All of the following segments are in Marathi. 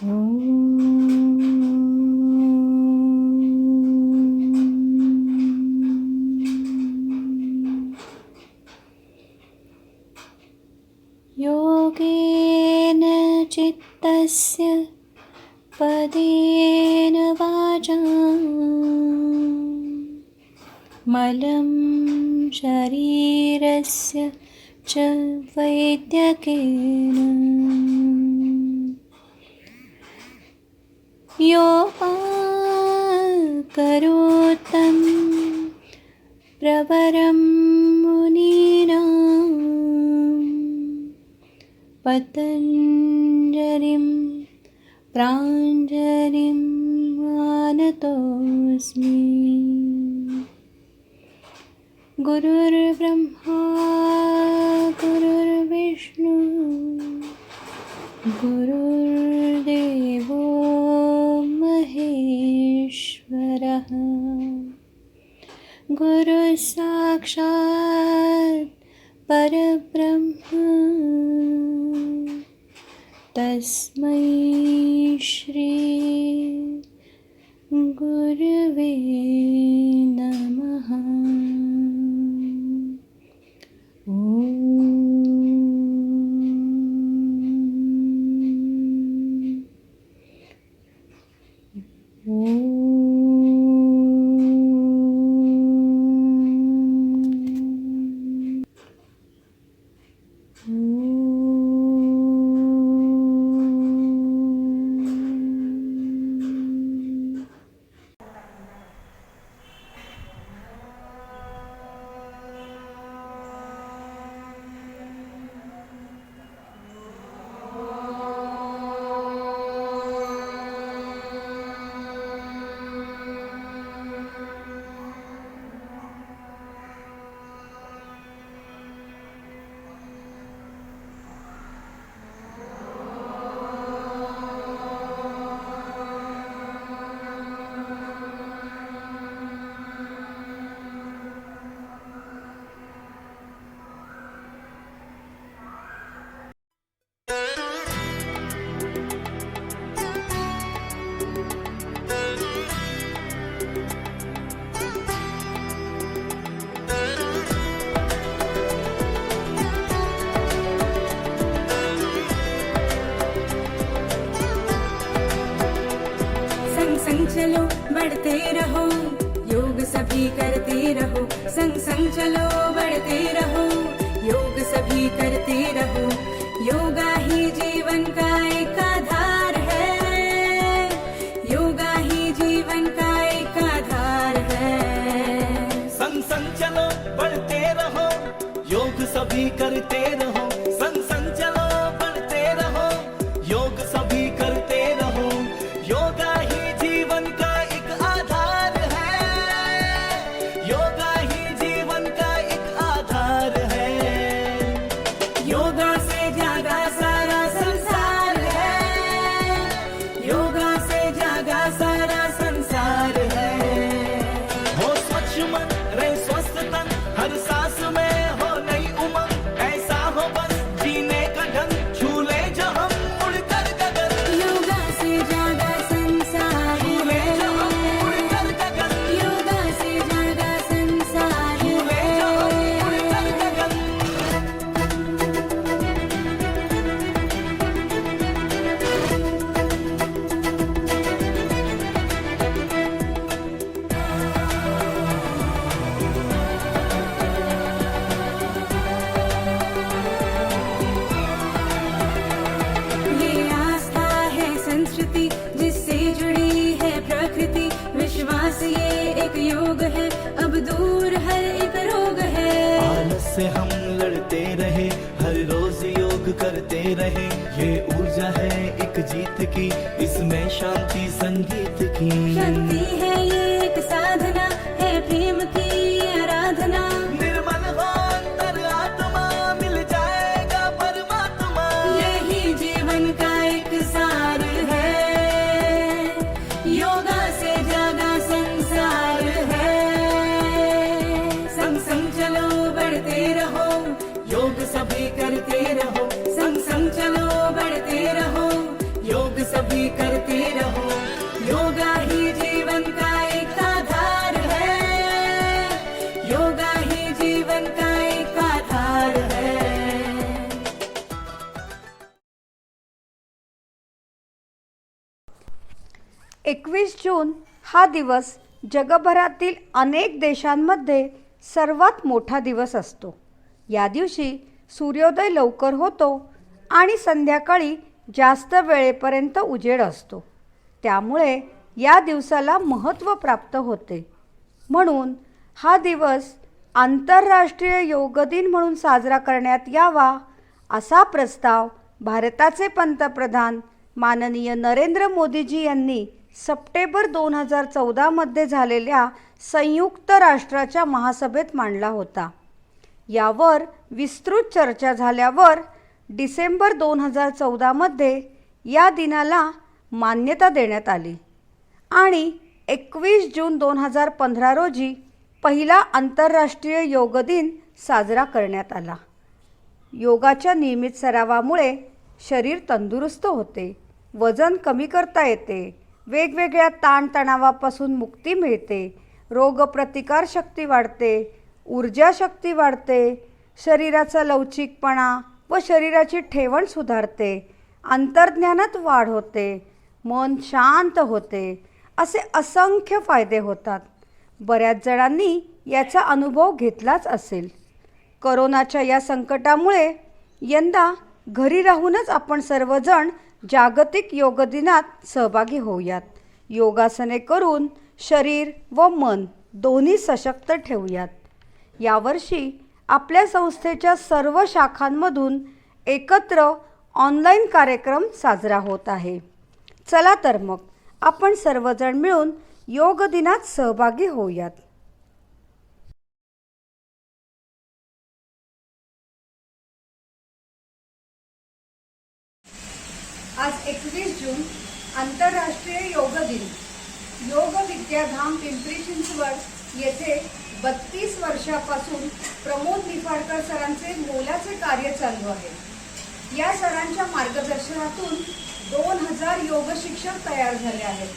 योगेन चित्तस्य पदेन वाचा मलं शरीरस्य च वैद्यकेन योपाकरोत्तं प्रवरं मुनीनां पतञ्जलिं प्राञ्जलिं मानतोऽस्मि। गुरुर्ब्रह्मा गुरुर्विष्णु गुरुर्देवो महेश्वरः गुरुः साक्षात् परब्रह्म तस्मै श्री गुरवे नमः। चलो बढ़ते रहो, योग सभी करते रहो। संग संग चलो बढ़ते रहो, योग सभी करते रहो। योगा ही जीवन का एक आधार है, योगा ही जीवन का एक आधार है। संग संग चलो बढ़ते रहो, योग सभी करते रहो। संग संग चलो बढ़ते रहो, योग सभी करते रहो। योगा ही जीवन का एक आधार है, योगा ही जीवन का एक आधार है। योगा से जागा सारा संसार है, योगा से जागा सारा संसार है। हो स्वच्छ मन रहे स्वस्थ तन, हर सांस में हो नई उमंग। ऐसा हो बस जीने का ढंग, झूले जो हम उड़कर गगन। योगा से जागा संसार झूले जो हम उड़कर गगन, योगा से जागा संसार झूले जो हम उड़कर गगन। ये आस्था है संस्कृति जिससे जुड़ी है प्रकृति। विश्वास ये एक योग है, अब दूर हर एक रोग है। आलस से हम लड़ते रहे, हर रोज योग करते रहे। ये ऊर्जा है एक जीत की, इसमें शांति संगीत की। शक्ति है ये एक साधना, है प्रेम की आराधना। निर्मल हो अंतरात्मा, मिल जाएगा परमात्मा। यही जीवन का एक सार है, योगा से जागा संसार है। संग संग चलो बढ़ते रहो, योग सभी करते रहो। संग संग चलो बढ़ते रहो, योग सभी 21 जून हा दिवस जगभरातील अनेक देशांमध्ये सर्वात मोठा दिवस असतो. या दिवशी सूर्योदय लवकर होतो आणि संध्याकाळी जास्त वेळेपर्यंत उजेड असतो. त्यामुळे या दिवसाला महत्त्व प्राप्त होते. म्हणून हा दिवस आंतरराष्ट्रीय योग दिन म्हणून साजरा करण्यात यावा असा प्रस्ताव भारताचे पंतप्रधान माननीय नरेंद्र मोदीजी यांनी सप्टेंबर 2014 मध्ये झालेल्या संयुक्त राष्ट्राच्या महासभेत मांडला होता. यावर विस्तृत चर्चा झाल्यावर डिसेंबर 2014 मध्ये या दिनाला मान्यता देण्यात आली आणि 21 जून 2015 रोजी पहिला आंतरराष्ट्रीय योग दिन साजरा करण्यात आला. योगाच्या नियमित सरावामुळे शरीर तंदुरुस्त होते, वजन कमी करता येते, वेगवेगळ्या ताणतणावापासून मुक्ती मिळते, रोगप्रतिकार शक्ती वाढते, ऊर्जा शक्ती वाढते, शरीराचा लवचिकपणा व शरीराची ठेवण सुधारते, अंतर्ज्ञानात वाढ होते, मन शांत होते, असे असंख्य फायदे होतात. बऱ्याच जणांनी याचा अनुभव घेतलाच असेल. कोरोनाच्या या संकटामुळे यंदा घरी राहूनच आपण सर्वजण जागतिक योग दिनात सहभागी होऊयात. योगासने करून शरीर व मन दोन्ही सशक्त ठेवूयात. यावर्षी आपल्या संस्थेच्या सर्व शाखांमधून एकत्र ऑनलाईन कार्यक्रम साजरा होत आहे. चला तर मग आपण सर्वजण मिळून योग दिनात सहभागी होऊयात. आज 21 जून आंतरराष्ट्रीय योग दिन. योग विद्याधाम पिंपरी चिंचवड येथे 32 वर्षापासून प्रमोद निफाडकर सरांचे मोलाचे कार्य चालू आहे. या सरांच्या मार्गदर्शनातून 2000 योग शिक्षक तयार झाले आहेत.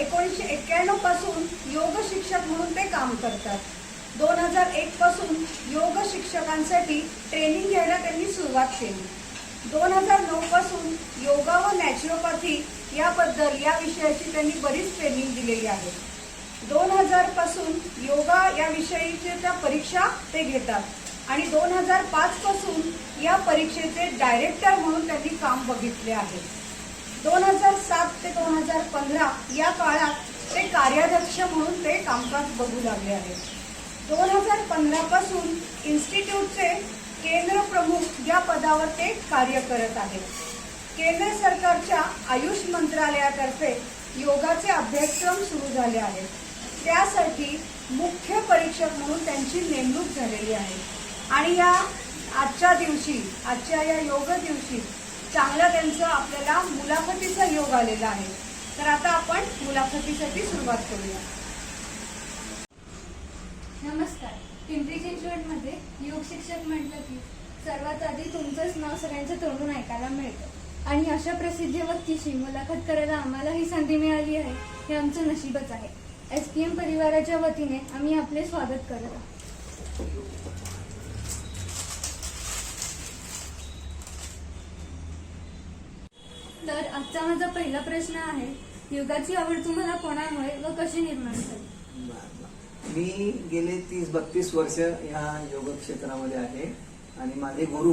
1991 पासून योग शिक्षक म्हणून ते काम करतात. 2001 पासून योग शिक्षकांसाठी ट्रेनिंग घ्यायला त्यांनी सुरुवात केली. 2009 पासून योगा व नॅचरोपॅथी या विषयाची त्यांनी बरीच ट्रेनिंग दिलेली आहे. 2000 पासून योगा या विषयीच्या परीक्षा ते घेतात आणि 2005 पासून या परीक्षेचे डायरेक्टर म्हणून त्यांनी काम बघितले आहे. 2007 ते 2015 या काळात ते कार्याध्यक्ष म्हणून ते कामकाज बघू लागले आहेत. 2015 पासून इन्स्टिट्यूटचे केंद्र प्रमुख या पदावर ते कार्य करत आहेत. केंद्र सरकारच्या आयुष मंत्रालयातर्फे योगाचे अभ्यासक्रम सुरू झाले आहेत. त्यासाठी मुख्य परीक्षक म्हणून त्यांची नेमणूक झालेली आहे आणि आजच्या या योग दिवशी चांगला त्यांचं आपल्याला मुलाखतीचा योग आलेला आहे. तर आता आपण मुलाखतीसाठी सुरुवात करूया. नमस्कार. पिंपरी चिंचवडमध्ये योग शिक्षक म्हटलं की सर्वात आधी तुमचंच नाव सगळ्यांच्या तोंडून ऐकायला मिळतं आणि अशा प्रसिद्ध व्यक्तीशी मुलाखत करायला आम्हाला ही संधी मिळाली आहे हे आमचं नशीबच आहे. SPM परिवाराच्या वतीने आम्ही आपले स्वागत करत आहोत. तर आजचा माझा पहिला प्रश्न आहे, योगाची आवड तुम्हाला कोणामुळे व कशी निर्माण झाली? मी गेले 30-32 वर्ष ह्या योग क्षेत्रामध्ये आहे आणि माझे गुरु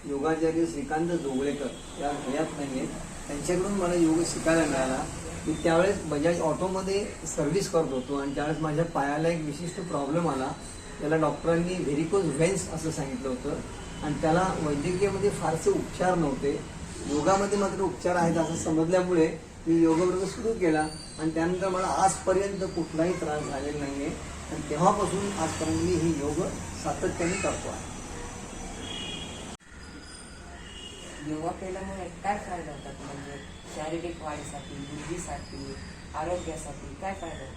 योगाचार्य श्रीकांत जोगळेकर या हयात नाहीये, त्यांच्याकडून मला योग शिकायला मिळाला. मी त्यावेळेस बजाज ऑटोमध्ये सर्व्हिस करत होतो आणि त्यावेळेस माझ्या पायाला एक विशिष्ट प्रॉब्लेम आला. त्याला डॉक्टरांनी व्हेरिकोज व्हेन्स असं सांगितलं होतं आणि त्याला वैद्यकीयमध्ये फारसे उपचार नव्हते. योगामध्ये मात्र उपचार आहेत असं समजल्यामुळे मी योगवर्ग सुरू केला आणि त्यानंतर मला आजपर्यंत कुठलाही त्रास झालेला नाहीये आणि तेव्हापासून आजपर्यंत मी ही योग सातत्याने करतो आहे. योगा केल्यामुळे काय फायदा होतात? म्हणजे शारीरिक वाढीसाठी, बुद्धीसाठी, आरोग्यासाठी काय फायदा होतो?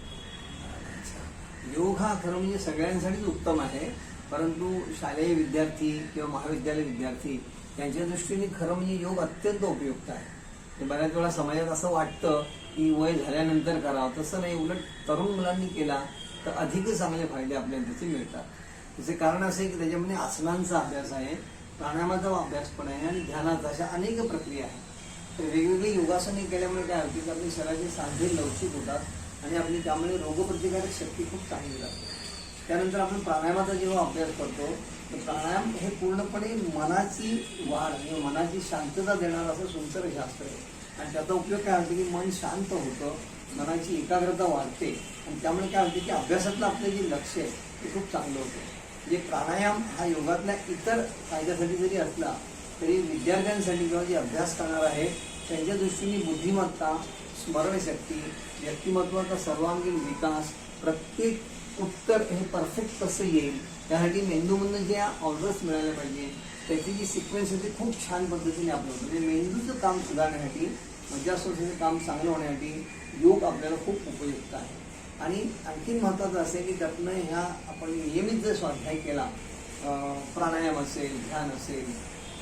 योग हा खरं म्हणजे सगळ्यांसाठीच उत्तम आहे, परंतु शालेय विद्यार्थी किंवा महाविद्यालय विद्यार्थी यांच्या दृष्टीने खरं म्हणजे योग अत्यंत उपयुक्त आहे. बऱ्याच वेळा समाजात असं वाटतं की वय झाल्यानंतर करावं, तसं नाही. उलट तरुण मुलांनी केला तर अधिक चांगले फायदे आपल्याला त्याचे मिळतात. त्याचे कारण असं आहे की त्याच्यामध्ये आसनांचा अभ्यास आहे, प्राणायामाचा अभ्यास पण आहे आणि ध्यानाचा, अशा अनेक प्रक्रिया आहेत. वेगवेगळी योगासने केल्यामुळे काय होते की आपल्या शरीराचे सांधे लवचिक होतात आणि आपली त्यामुळे रोगप्रतिकारक शक्ती खूप चांगली लागते. त्यानंतर आपण प्राणायामाचा जेव्हा अभ्यास करतो तर प्राणायाम हे पूर्णपणे मनाची वाढ किंवा मनाची शांतता देणारं असं सुंदर शास्त्र आहे. आणि त्याचा उपयोग काय होतो की मन शांत होतं, मनाची एकाग्रता वाढते आणि त्यामुळे काय होते की अभ्यासातलं आपलं जे लक्ष आहे ते खूप चांगलं होतं. म्हणजे प्राणायाम हा योगातल्या इतर फायद्यासाठी जरी असला तरी विद्यार्थ्यांसाठी किंवा जे अभ्यास करणार आहे त्यांच्या दृष्टीने बुद्धिमत्ता, स्मरणशक्ती, व्यक्तिमत्वाचा सर्वांगीण विकास, प्रत्येक उत्तर हे परफेक्ट कसं येईल त्यासाठी मेंदूमधून ज्या ऑर्डर्स मिळाल्या पाहिजे त्याची जी सिक्वेन्स आहे ती खूप छान पद्धतीने आपलं होतं. म्हणजे मेंदूचं काम सुधारण्यासाठी, मज्जासंस्थेचं काम चांगलं होण्यासाठी योग आपल्याला खूप उपयुक्त आहे. आणि आणखीन महत्त्वाचं असेल की त्यातनं ह्या आपण नियमित जर स्वाध्याय केला, प्राणायाम असेल, ध्यान असेल,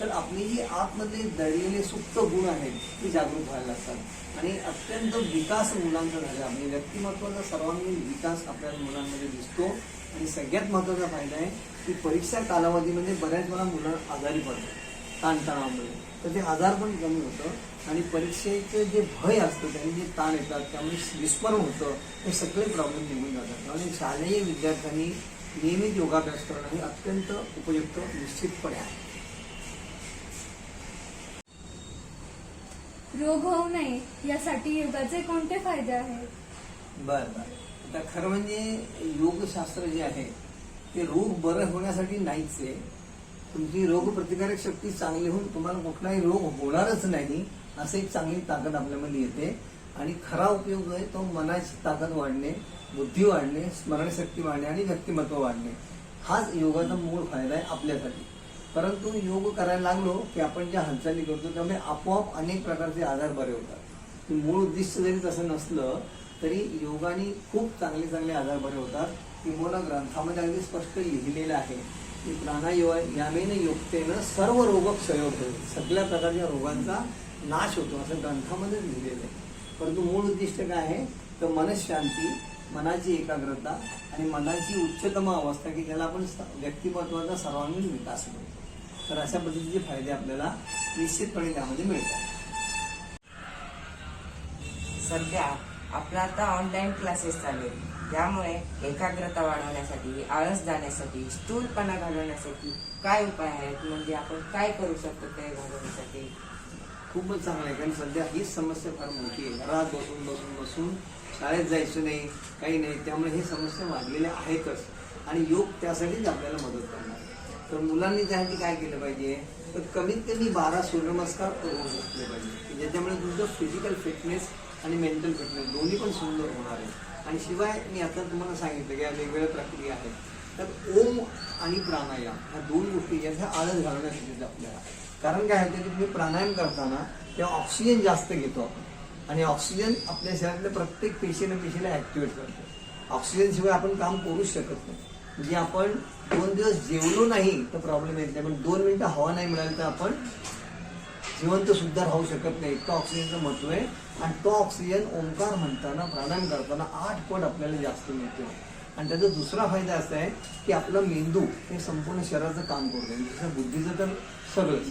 तर आपली जी आतमध्ये दडलेले सुप्त गुण आहेत ते जागृत व्हायला लागतात आणि अत्यंत विकास मुलांचा झाला. म्हणजे व्यक्तिमत्वाचा सर्वांगीण विकास आपल्या मुलांमध्ये दिसतो. आणि सगळ्यात महत्त्वाचा फायदा आहे की परीक्षा कालावधीमध्ये बऱ्याच वेळा मुलं आजारी पडतात ताणतणावामुळे, तर ते आजार पण कमी होतं आणि परीक्षेचं जे भय असतं त्यांनी जे ताण येतात त्यामुळे विस्मरण होतं, हे सगळे प्रॉब्लेम निघून जातात. आणि शालेय विद्यार्थ्यांनी नियमित योगाभ्यास करणं हे अत्यंत उपयुक्त निश्चितपणे आहे. रोग होऊ नये यासाठी योगाचे कोणते फायदे आहेत? बरं. आता खरं म्हणजे योगशास्त्र जे आहे ते रोग बरं होण्यासाठी नाहीच आहे. तुमची रोगप्रतिकारक शक्ती चांगली होऊन तुम्हाला कुठलाही रोग होणारच नाही असं एक चांगली ताकद आपल्यामध्ये येते. आणि खरा उपयोग आहे तो मनाची ताकद वाढणे, बुद्धी वाढणे, स्मरणशक्ती वाढणे आणि व्यक्तिमत्व वाढणे. हाच योगाचा मूळ फायदा आहे आपल्यासाठी. परंतु योग करायला लागलो की आपण ज्या हालचाली करतो त्यामुळे आपोआप अनेक प्रकारचे आजार बरे होतात. मूळ उद्दिष्ट जरी तसं नसलं तरी योगाने खूप चांगले चांगले आजार बरे होतात. किंबहुना ग्रंथामध्ये अगदी स्पष्ट लिहिलेलं आहे की प्राणायामेन युक्तेनं सर्व रोग क्षय होतो, सगळ्या प्रकारच्या रोगांचा नाश होतो असं ग्रंथामध्येच लिहिलेलं आहे. परंतु मूळ उद्दिष्ट काय आहे तर मनशांती, मनाची एकाग्रता आणि मनाची उच्चतम अवस्था की ज्याला आपण व्यक्तिमत्वाचा सर्वांगीण विकास करतो. तर अशा पद्धतीचे फायदे आपल्याला निश्चितपणे त्यामध्ये मिळतात. सध्या आपला आता ऑनलाईन क्लासेस चालू आहेत, त्यामुळे एकाग्रता वाढवण्यासाठी, आळस जाण्यासाठी, स्थूलपणा घालवण्यासाठी काय उपाय आहेत? म्हणजे आपण काय करू शकतो ते घालवण्यासाठी? खूपच चांगलं आहे. कारण सध्या हीच समस्या फार मोठी आहे. घरात बसून बसून बसून शाळेत जायचं नाही, काही नाही, त्यामुळे ही समस्या वाढलेल्या आहेतच. आणि योग त्यासाठीच आपल्याला मदत करणार. तर मुलांनी त्यासाठी काय केलं पाहिजे तर कमीत कमी 12 सूर्यनमस्कार रोज असले पाहिजे, ज्याच्यामुळे तुमचं फिजिकल फिटनेस आणि मेंटल फिटनेस दोन्ही पण सुंदर होणार आहे. आणि शिवाय मी आता तुम्हाला सांगितलं की या वेगवेगळ्या प्रक्रिया आहेत. तर ओम आणि प्राणायाम ह्या दोन गोष्टी ज्या ह्या आळस घालवण्यासाठी आपल्याला. कारण काय होतं की तुम्ही प्राणायाम करताना तेव्हा ऑक्सिजन जास्त घेतो आपण आणि ऑक्सिजन आपल्या शरीरातल्या प्रत्येक पेशीला ऍक्टिव्हेट करतो. ऑक्सिजन शिवाय आपण काम करूच शकत नाही. म्हणजे आपण 2 दिवस जेवलो नाही तर प्रॉब्लेम येत नाही, पण 2 मिनिटं हवा नाही मिळाली तर आपण जिवंत सुद्धा राहू शकत नाही. इतकं ऑक्सिजनचं महत्व आहे. आणि तो ऑक्सिजन ओंकार म्हणताना, प्राणायाम करताना 8 पट आपल्याला जास्त मिळतो. आणि त्याचा दुसरा फायदा असा आहे की आपला मेंदू हे संपूर्ण शरीराचं काम करतो. जसं बुद्धीचं तर सगळंच.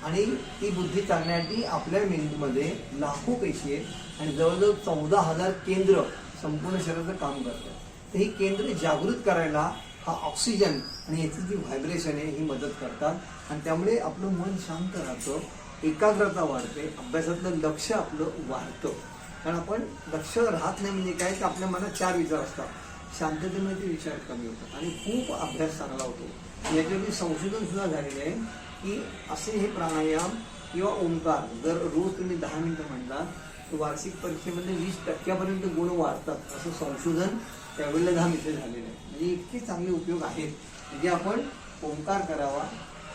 आणि ती बुद्धी चालण्यासाठी आपल्या मेंदूमध्ये लाखो पेशी आहेत आणि जवळजवळ 14,000 केंद्र संपूर्ण शरीराचं काम करतात. तर ही केंद्र जागृत करायला हा ऑक्सिजन आणि याची जी व्हायब्रेशन आहे ही मदत करतात. आणि त्यामुळे आपलं मन शांत राहतं, एकाग्रता वाढते, अभ्यासातलं लक्ष आपलं वाढतं. कारण आपण लक्ष राहत नाही म्हणजे काय तर आपल्या मनात 4 विचार असतात. शांततेमुळे ते विचार कमी होतात आणि खूप अभ्यास चांगला होतो. याच्यावरती संशोधन सुद्धा झालेलं आहे की असे हे प्राणायाम किंवा ओंकार जर रोज तुम्ही 10 मिनिटं म्हणतात तर वार्षिक परीक्षेमध्ये 20% गुण वाढतात असं संशोधन त्यावेळेला 10 मिनिटं झालेलं आहे. म्हणजे इतके चांगले उपयोग आहेत. म्हणजे आपण ओंकार करावा,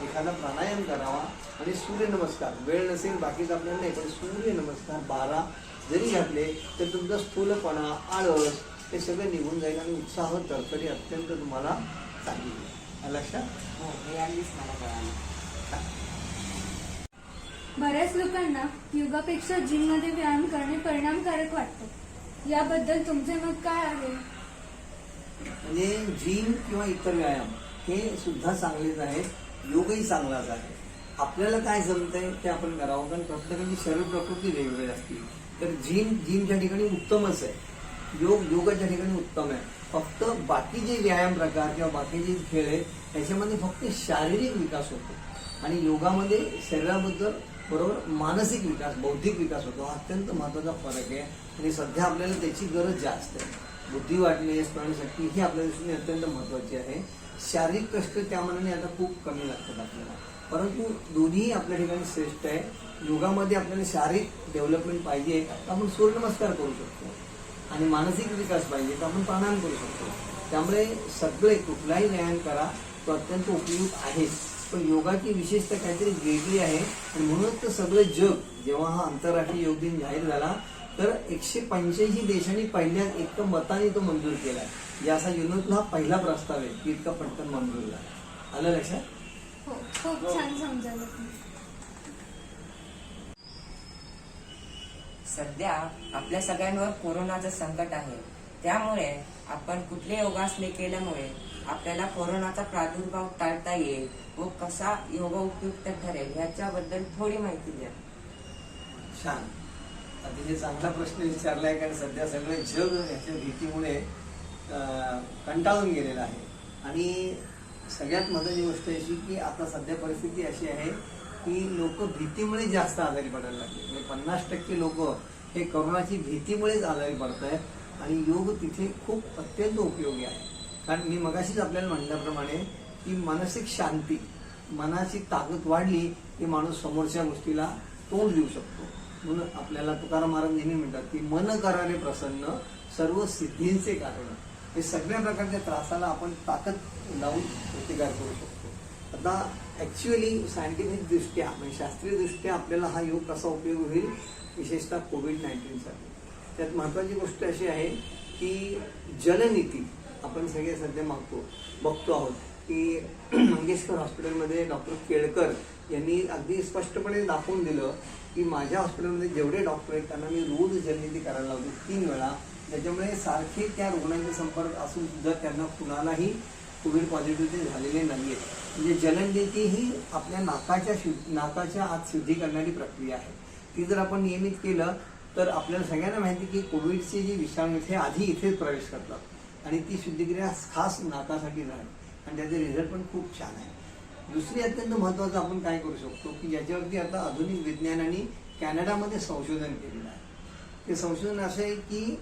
एखादा प्राणायाम करावा आणि सूर्यनमस्कार वेळ नसेल बाकीचं आपल्याला नाही, पण सूर्यनमस्कार 12 जरी घातले तर तुमचा स्थूलपणा, आळस हे सगळं निघून जाईल आणि उत्साह, तरतरी अत्यंत तुम्हाला चांगली होईल. लक्षात? हो, हे अगदीच मला कळालं. बऱ्याच लोकांना योगापेक्षा जिममध्ये व्यायाम करणे परिणामकारक वाटतं. याबद्दल तुमचे मत काय आहे? म्हणजे जिम किंवा इतर व्यायाम हे सुद्धा चांगलेच आहेत, योगही चांगलाच आहे. आपल्याला काय जमतंय ते आपण करावं, कारण प्रत्येकाची शरीर प्रकृती वेगवेगळी असते. तर जिमच्या ठिकाणी उत्तमच आहे, योगाच्या ठिकाणी उत्तम आहे. फक्त बाकी जे व्यायाम प्रकार किंवा बाकीचे खेळ आहेत त्याच्यामध्ये फक्त शारीरिक विकास होतो आणि योगामध्ये शरीराबद्दल बरोबर मानसिक विकास, बौद्धिक विकास होतो. हा अत्यंत महत्वाचा फरक आहे आणि सध्या आपल्याला त्याची गरज जास्त आहे. बुद्धी वाढणे, स्मरणशक्ती ही आपल्या दृष्टीने अत्यंत महत्वाची आहे. शारीरिक कष्ट त्या मनाने आता खूप कमी लागतात आपल्याला, परंतु दोन्ही आपल्या ठिकाणी श्रेष्ठ आहे. योगामध्ये आपल्याला शारीरिक डेव्हलपमेंट पाहिजे तर आपण सूर्यनमस्कार करू शकतो आणि मानसिक विकास पाहिजे तर आपण प्राणायाम करू शकतो. त्यामुळे सगळे कुठलाही व्यायाम करा तो अत्यंत उपयुक्त आहे, पण योगाची विशेषता काहीतरी वेगळी आहे आणि म्हणूनच तर सगळं जग जेव्हा हा आंतरराष्ट्रीय योग दिन जाहीर झाला तर 185 देशांनी पहिल्या एका मताने तो मंजूर केला. याचा युनेस्कोला हा पहिला प्रस्ताव आहे की इतका पटकन मंजूर झाला. आलं लक्षात? हो, खूप छान समजावलं तुम्ही. सध्या आपल्या सगळ्यांवर कोरोनाचं संकट आहे, त्यामुळे आपण कुठले योगासने केल्यामुळे आपल्याला कोरोनाचा प्रादुर्भाव टाळता येईल व कसा योग उपयुक्त ठरेल ह्याच्याबद्दल थोडी माहिती द्या. छान, अतिशय चांगला प्रश्न विचारलाय, कारण सध्या सगळे जग याच्या भीतीमुळे कंटाळून गेलेलं आहे. आणि सगळ्यात महत्वाची गोष्ट अशी की आता सध्या परिस्थिती अशी आहे की लोक भीतीमुळे जास्त आजारी पडायला लागले. म्हणजे 50% लोक हे कोरोनाची भीतीमुळेच आजारी पडत आहेत आणि योग तिथे खूप अत्यंत उपयोगी आहे. कारण मी मगाशीच आपल्याला म्हटल्याप्रमाणे की मानसिक शांती, मनाची ताकद वाढली की माणूस समोरच्या गोष्टीला तोंड देऊ शकतो. म्हणून आपल्याला तुकाराम महाराज नेहमी म्हणतात की मन करारे प्रसन्न सर्व सिद्धींचे कारण. हे सगळ्या प्रकारच्या त्रासाला आपण ताकद लावून प्रतिकार करू शकतो. आता ऍक्च्युअली सायंटिफिक दृष्ट्या म्हणजे शास्त्रीय दृष्ट्या आपल्याला हा योग कसा उपयोग होईल, विशेषतः कोविड-19साठी. त्यात महत्वाची गोष्ट अशी आहे की जलनीती आपण सगळे सध्या बघतो आहोत की मंगेशकर हॉस्पिटलमध्ये डॉक्टर केळकर यांनी अगदी स्पष्टपणे दाखवून दिलं की माझ्या हॉस्पिटलमध्ये जेवढे डॉक्टर आहेत त्यांना मी रोज जलनीती करायला लावतो 3 वेळा. त्याच्यामुळे सारखे त्या रुग्णांच्या संपर्क असून सुद्धा त्यांना कुणालाही कोविड पॉझिटिव्ह झालेले नाहीये. म्हणजे जलनीती ही आपल्या नाकाच्या आत शुद्धी करणारी प्रक्रिया आहे. ती जर आपण नियमित केलं तर आपल्याला सगळ्यांना माहिती की कोविडचे जे विषाणू हे आधी इथेच प्रवेश करतात आणि ती शुद्धीक्रिया खास नाकासाठी झाली आणि त्याचे रिझल्ट पण खूप छान आहे. दुसरी अत्यंत महत्त्वाचं आपण काय करू शकतो की याच्यावरती आता आधुनिक विज्ञानाने कॅनडामध्ये संशोधन केलेलं आहे. ते संशोधन असं आहे की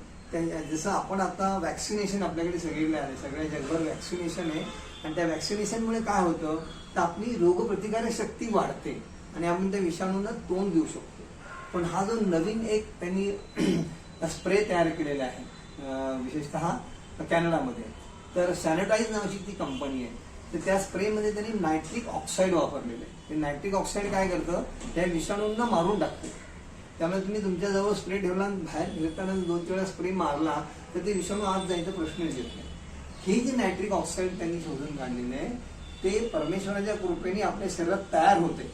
जसं आपण आता वॅक्सिनेशन आपल्याकडे सगळीकडे आले, सगळ्या जगभर वॅक्सिनेशन आहे आणि त्या वॅक्सिनेशनमुळे काय होतं तर आपली रोगप्रतिकारक शक्ती वाढते आणि आपण त्या विषाणूंना तोंड देऊ शकतो. पण हा जो नवीन एक त्यांनी स्प्रे तयार केलेला आहे विशेषतः कॅनडामध्ये, तर सॅनिटाईज नावाची ती कंपनी आहे. तर त्या स्प्रेमध्ये त्यांनी नायट्रिक ऑक्साईड वापरलेलं आहे. ते नायट्रिक ऑक्साईड काय करतं, त्या विषाणूंना मारून टाकते. त्यामुळे तुम्ही तुमच्याजवळ स्प्रे ठेवला आणि बाहेर फिरताना 2 वेळा स्प्रे मारला तर ते विषाणू आत जायचा प्रश्नच येत नाही. हे जे नायट्रिक ऑक्साईड त्यांनी शोधून काढलेलं आहे ते परमेश्वराच्या कृपेने आपल्या शरीरात तयार होते.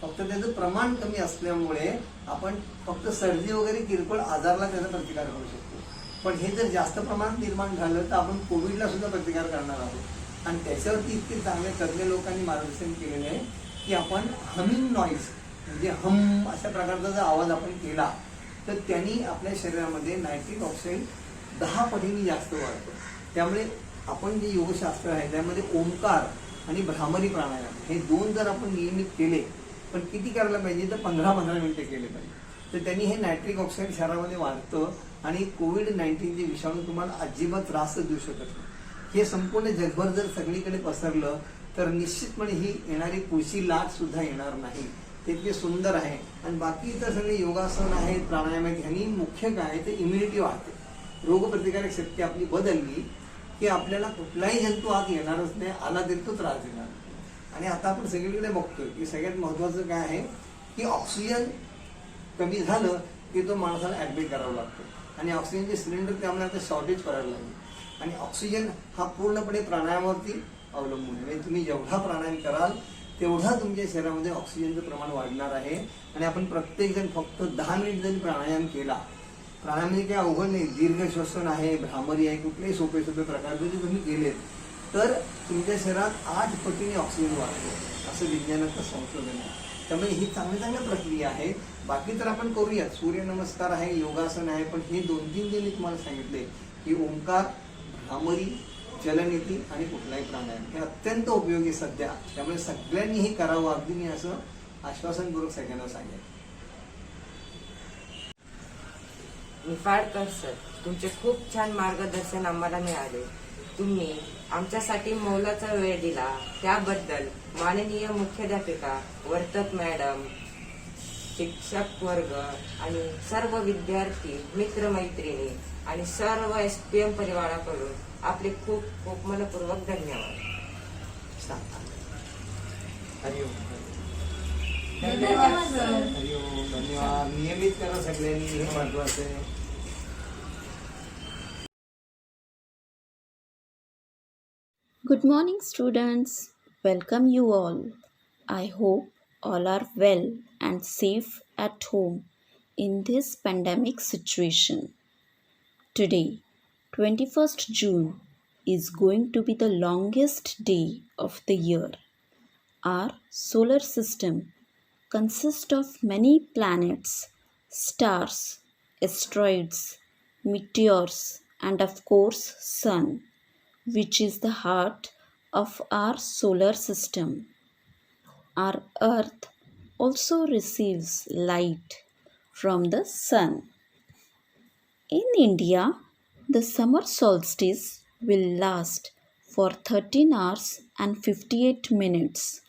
फक्त त्याचं प्रमाण कमी असल्यामुळे आपण फक्त सर्दी वगैरे किरकोळ आजारला त्याचा प्रतिकार करू शकतो. पण हे जर जास्त प्रमाणात निर्माण झालं तर आपण कोविडला सुद्धा प्रतिकार करणार आहोत. आणि त्याच्यावरती इतके चांगले तज्ज्ञ लोकांनी मार्गदर्शन केलेले आहे की आपण हमिंग नॉईज म्हणजे हम अशा प्रकारचा जर आवाज आपण केला तर त्यांनी आपल्या शरीरामध्ये नायट्रिक ऑक्साईड 10 पटीने जास्त वाढतो. त्यामुळे आपण जे योगशास्त्र आहे त्यामध्ये ओंकार आणि भ्रामरी प्राणायाम हे 2 जर आपण नियमित केले, पण किती करायला पाहिजे तर 15-15 मिनिटे केले पाहिजे, तर त्यांनी हे नायट्रिक ऑक्साईड शरीरामध्ये वाढतं आणि कोविड-19 जे विषाणू तुम्हाला अजिबात त्रासच देऊ शकत नाही. हे संपूर्ण जगभर जर सगळीकडे पसरलं तर निश्चितपणे ही येणारी पुढची लाट सुद्धा येणार नाही. ते इतके सुंदर आहे. आणि बाकी इतर सगळे योगासन आहेत, प्राणायाम आहेत, ह्यांनी मुख्य काय तर इम्युनिटी वाढते. रोगप्रतिकारक शक्ती आपली बदलली की आपल्याला कुठलाही जंतू आत येणारच नाही, आला तरी तो त्रास देणार. आणि आता आपण सगळीकडे बघतोय की सगळ्यात महत्वाचं काय आहे की ऑक्सिजन कमी झालं की तो माणसाला ऍडमिट करावं लागतं आणि ऑक्सिजनचे सिलेंडर त्यामुळे आता शॉर्टेज करायला लागले. आणि ऑक्सिजन हा पूर्णपणे प्राणायामावरती अवलंबून आहे. म्हणजे तुम्ही जेवढा प्राणायाम कराल तेवढा तुमच्या शरीरामध्ये ऑक्सिजनचं प्रमाण वाढणार आहे. आणि आपण प्रत्येकजण फक्त 10 मिनिट जरी प्राणायाम केला, प्राणायाम म्हणजे काही अवघड नाही, दीर्घ श्वसन आहे, भ्रामरी आहे, कुठलेही सोपे प्रकार जरी तुम्ही केलेत तर तुमच्या शरीरात 8 पटीने ऑक्सिजन वाढतो, असं विज्ञानाचं संशोधन आहे. त्यामुळे ही चांगल्या प्रक्रिया आहे. बाकी तर आपण करूयात, सूर्यनमस्कार आहे, योगासन आहे, पण हे 2-3 जे मी तुम्हाला सांगितले की ओंकार, भ्रामरी, जलनीती आणि कुठलाही प्राणायाम हे अत्यंत उपयोगी सध्या. त्यामुळे सगळ्यांनी हे करावं, अगदी मी असं आश्वासनपूर्वक सगळ्यांना सांगेन. निफाडकर सर, तुमचे खूप छान मार्गदर्शन आम्हाला मिळाले. तुम्ही आमच्यासाठी मोलाचा वेळ दिला त्याबद्दल माननीय मुख्याध्यापिका, वर्तक मॅडम, शिक्षक वर्ग आणि सर्व विद्यार्थी, मित्रमैत्रिणी आणि सर्व SPM परिवाराकडून आपले खूप खूप मनपूर्वक धन्यवाद. हरिओम. धन्यवाद सर. हरिओम. धन्यवाद. नियमित करा सगळ्यांनी, हे महत्वाचं आहे. Good morning, students. Welcome you all. I hope all are well and safe at home in this pandemic situation. Today, 21st June, is going to be the longest day of the year. Our solar system consists of many planets, stars, asteroids, meteors, and of course, Sun, which is the heart of our solar system. Our Earth also receives light from the sun. In India, the summer solstice will last for 13 hours and 58 minutes.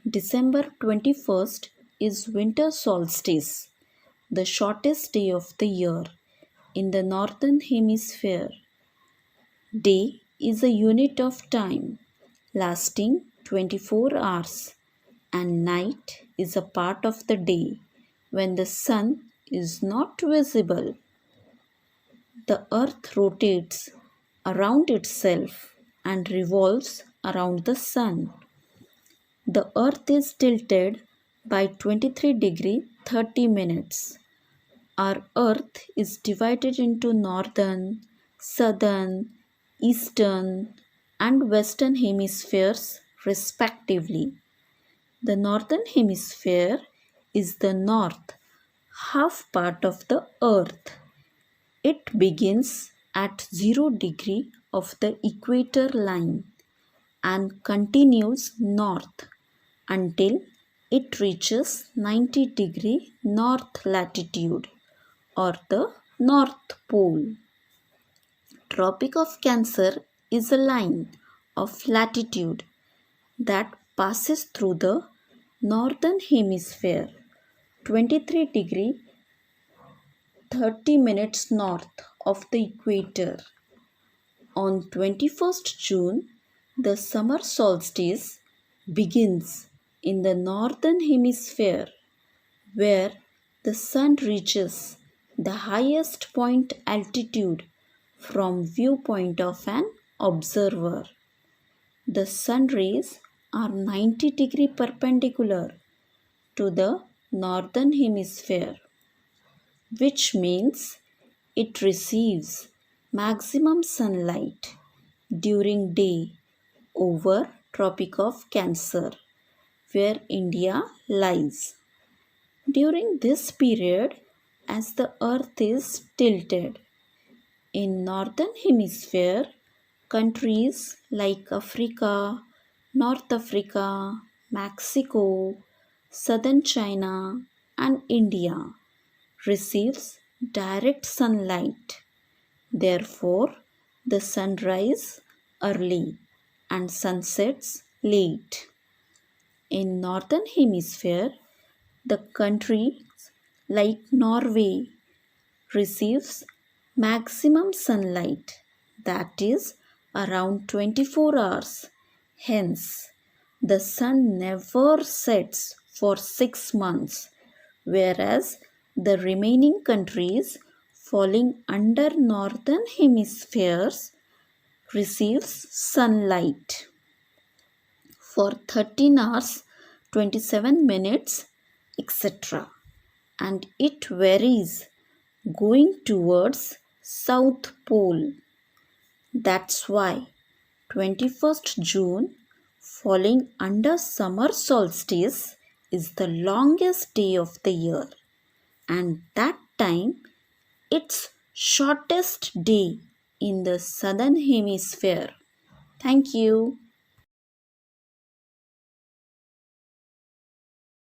December 21st is winter solstice, the shortest day of the year in the northern hemisphere. Day is a unit of time lasting 24 hours, and night is a part of the day when the sun is not visible. The earth rotates around itself and revolves around the sun. The earth is tilted by 23 degree 30 minutes. Our earth is divided into northern, southern, eastern and western hemispheres respectively. The northern hemisphere is the north half part of the earth. It begins at 0 degree of the equator line and continues north until it reaches 90 degree north latitude or the North Pole. Tropic of Cancer is a line of latitude that passes through the northern hemisphere 23 degree 30 minutes north of the equator. On 21st June, the summer solstice begins in the northern hemisphere where the sun reaches the highest point altitude from viewpoint of an observer. The sun rays are 90 degree perpendicular to the northern hemisphere, which means it receives maximum sunlight during day over Tropic of Cancer, where India lies. During this period, as the earth is tilted, in northern hemisphere, countries like Africa, North Africa, Mexico, southern China and India receives direct sunlight. Therefore, the sun rises early and sunsets late. In northern hemisphere, the countries like Norway receives maximum sunlight, that is around 24 hours. Hence, the sun never sets for 6 months, whereas the remaining countries falling under northern hemispheres receives sunlight for 13 hours 27 minutes etc., and it varies going towards South Pole. That's why 21st June, falling under summer solstice, is the longest day of the year, and that time it's shortest day in the southern hemisphere. Thank you.